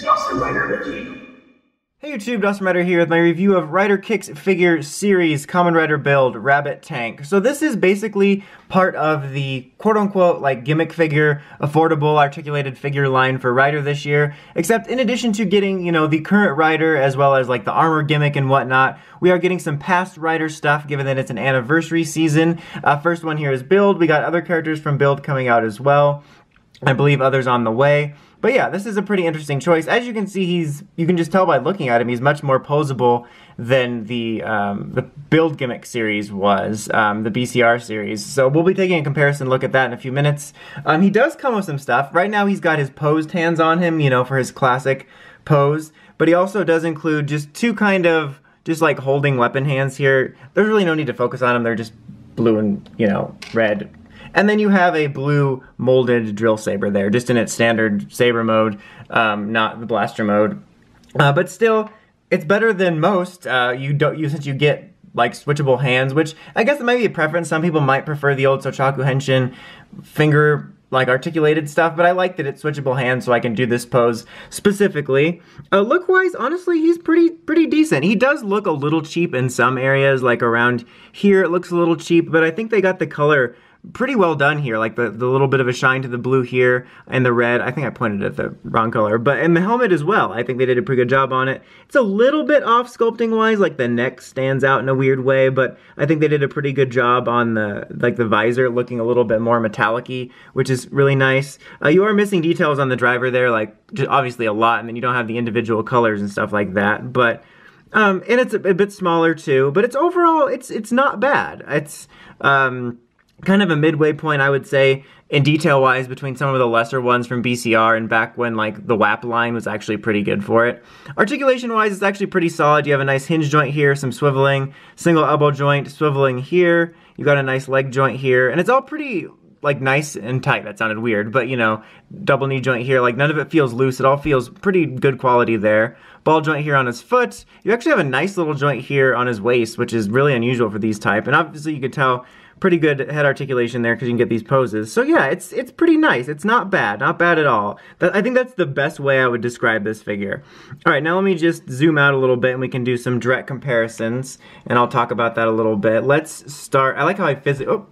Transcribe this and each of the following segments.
Dawson Rider Wiki. Hey YouTube, Dawson Rider here with my review of Rider Kick's figure series, Kamen Rider build, Rabbit Tank. So this is basically part of the quote-unquote like gimmick figure, affordable articulated figure line for Rider this year. Except in addition to getting, you know, the current Rider as well as like the armor gimmick and whatnot, we are getting some past Rider stuff given that it's an anniversary season. First one here is Build. We got other characters from Build coming out as well. I believe others on the way. But yeah, this is a pretty interesting choice. As you can see, you can just tell by looking at him, he's much more posable than the Build gimmick series was, the BCR series. So we'll be taking a comparison look at that in a few minutes. He does come with some stuff. Right now he's got his posed hands on him, you know, for his classic pose. But he also does include just two kind of, just like holding weapon hands here. There's really no need to focus on them. They're just blue and, you know, red. And then you have a blue molded drill saber there, just in its standard saber mode, not the blaster mode. But still, it's better than most. Since you get like switchable hands, which I guess it might be a preference. Some people might prefer the old Sochaku Henshin finger like articulated stuff, but I like that it's switchable hands so I can do this pose specifically. Look-wise, honestly, he's pretty decent. He does look a little cheap in some areas, like around here it looks a little cheap, but I think they got the color pretty well done here, like the little bit of a shine to the blue here and the red. I think I pointed at the wrong color, but and the helmet as well. I think they did a pretty good job on it. It's a little bit off sculpting wise, like the neck stands out in a weird way, but I think they did a pretty good job on the visor looking a little bit more metallic-y, which is really nice. You are missing details on the driver there, like just obviously a lot, and then you don't have the individual colors and stuff like that, but and it's a bit smaller too, but it's overall it's not bad. It's kind of a midway point, I would say, in detail-wise, between some of the lesser ones from BCR and back when, like, the WAP line was actually pretty good for it. Articulation-wise, it's actually pretty solid. You have a nice hinge joint here, some swiveling, single elbow joint, swiveling here. You got a nice leg joint here, and it's all pretty, like, nice and tight. That sounded weird, but, you know, double knee joint here. Like, none of it feels loose. It all feels pretty good quality there. Ball joint here on his foot. You actually have a nice little joint here on his waist, which is really unusual for these type, and obviously you could tell pretty good head articulation there because you can get these poses. So yeah, it's pretty nice. It's not bad at all. I think that's the best way I would describe this figure. All right, now let me just zoom out a little bit and we can do some direct comparisons, and I'll talk about that a little bit. Let's start. I like how I physically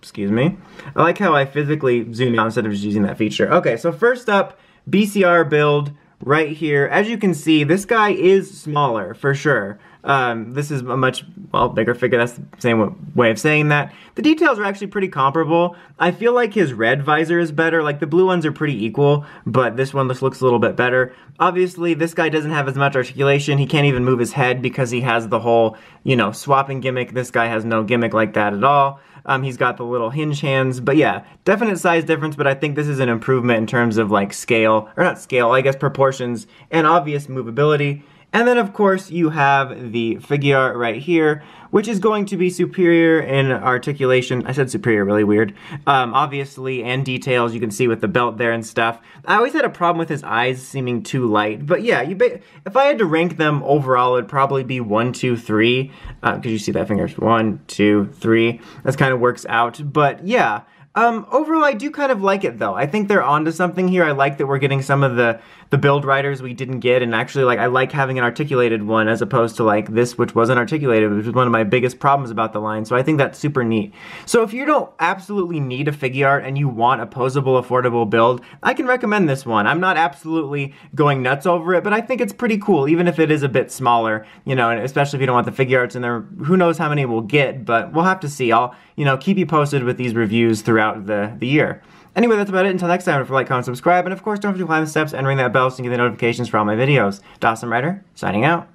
zoom out instead of just using that feature. Okay, so first up, BCR build right here. As you can see, this guy is smaller for sure. This is a much, well, bigger figure. That's the same way of saying that. The details are actually pretty comparable. I feel like his red visor is better. Like, the blue ones are pretty equal, but this one looks a little bit better. Obviously, this guy doesn't have as much articulation. He can't even move his head because he has the whole, you know, swapping gimmick. This guy has no gimmick like that at all. He's got the little hinge hands, but yeah, definite size difference, but I think this is an improvement in terms of, like, scale, or not scale, I guess proportions, and obvious movability. And then, of course, you have the Figuart right here, which is going to be superior in articulation. I said superior, really weird. Obviously, and details, you can see with the belt there and stuff. I always had a problem with his eyes seeming too light. But yeah, if I had to rank them overall, it'd probably be 1, 2, 3. Because you see that fingers, 1, 2, 3. That kind of works out. But yeah. Overall, I do kind of like it, though. I think they're onto something here. I like that we're getting some of the build riders we didn't get, and actually, like, I like having an articulated one as opposed to, like, this, which wasn't articulated, which was one of my biggest problems about the line, so I think that's super neat. So if you don't absolutely need a Figuart and you want a posable, affordable build, I can recommend this one. I'm not absolutely going nuts over it, but I think it's pretty cool, even if it is a bit smaller, you know, and especially if you don't want the Figuarts in there. Who knows how many we'll get, but we'll have to see. I'll, you know, keep you posted with these reviews throughout the year. Anyway, that's about it. Until next time, don't forget to like, comment, subscribe, and of course, don't forget to climb the steps and ring that bell so you can get the notifications for all my videos. Dawson Rider, signing out.